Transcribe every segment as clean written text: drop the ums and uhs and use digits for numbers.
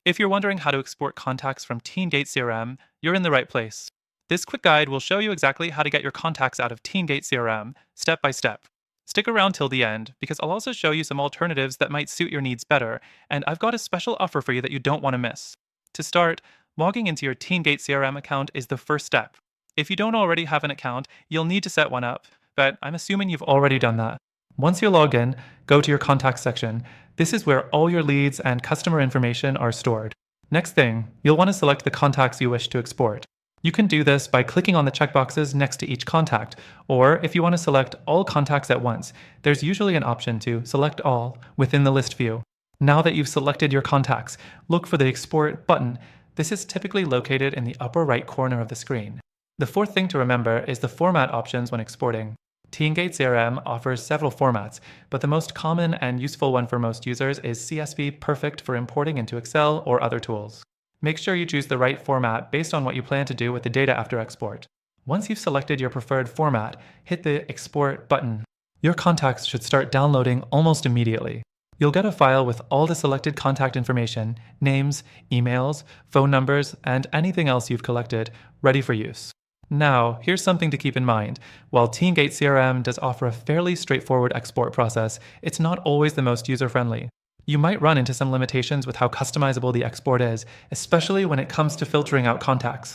If you're wondering how to export contacts from TeamGate CRM, you're in the right place. This quick guide will show you exactly how to get your contacts out of TeamGate CRM, step by step. Stick around till the end, because I'll also show you some alternatives that might suit your needs better, and I've got a special offer for you that you don't want to miss. To start, logging into your TeamGate CRM account is the first step. If you don't already have an account, you'll need to set one up, but I'm assuming you've already done that. Once you're logged in, go to your contacts section. This is where all your leads and customer information are stored. Next thing, you'll want to select the contacts you wish to export. You can do this by clicking on the checkboxes next to each contact, or if you want to select all contacts at once, there's usually an option to select all within the list view. Now that you've selected your contacts, look for the Export button. This is typically located in the upper right corner of the screen. The fourth thing to remember is the format options when exporting. TeamGate CRM offers several formats, but the most common and useful one for most users is CSV Perfect for importing into Excel or other tools. Make sure you choose the right format based on what you plan to do with the data after export. Once you've selected your preferred format, hit the Export button. Your contacts should start downloading almost immediately. You'll get a file with all the selected contact information, names, emails, phone numbers, and anything else you've collected, ready for use. Now, here's something to keep in mind. While TeamGate CRM does offer a fairly straightforward export process, it's not always the most user-friendly. You might run into some limitations with how customizable the export is, especially when it comes to filtering out contacts.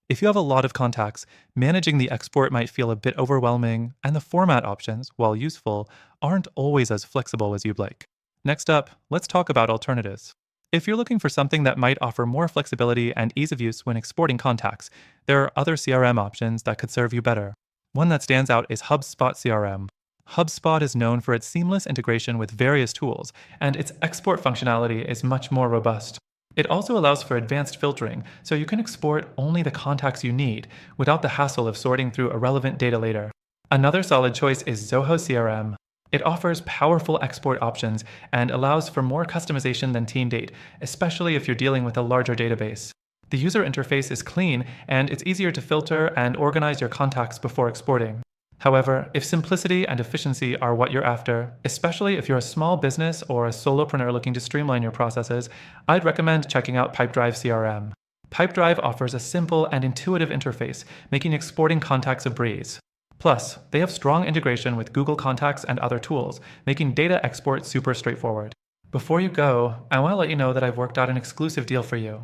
If you have a lot of contacts, managing the export might feel a bit overwhelming, and the format options, while useful, aren't always as flexible as you'd like. Next up, let's talk about alternatives. If you're looking for something that might offer more flexibility and ease of use when exporting contacts, there are other CRM options that could serve you better. One that stands out is HubSpot CRM. HubSpot is known for its seamless integration with various tools, and its export functionality is much more robust. It also allows for advanced filtering, so you can export only the contacts you need, without the hassle of sorting through irrelevant data later. Another solid choice is Zoho CRM. It offers powerful export options and allows for more customization than TeamGate, especially if you're dealing with a larger database. The user interface is clean, and it's easier to filter and organize your contacts before exporting. However, if simplicity and efficiency are what you're after, especially if you're a small business or a solopreneur looking to streamline your processes, I'd recommend checking out Pipedrive CRM. Pipedrive offers a simple and intuitive interface, making exporting contacts a breeze. Plus, they have strong integration with Google Contacts and other tools, making data export super straightforward. Before you go, I want to let you know that I've worked out an exclusive deal for you.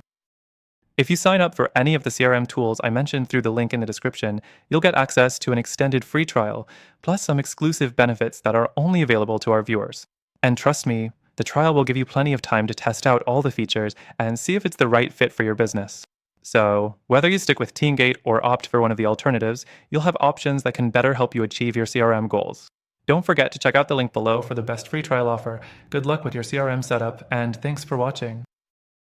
If you sign up for any of the CRM tools I mentioned through the link in the description, you'll get access to an extended free trial, plus some exclusive benefits that are only available to our viewers. And trust me, the trial will give you plenty of time to test out all the features and see if it's the right fit for your business. So, whether you stick with TeamGate or opt for one of the alternatives, you'll have options that can better help you achieve your CRM goals. Don't forget to check out the link below for the best free trial offer. Good luck with your CRM setup, and thanks for watching.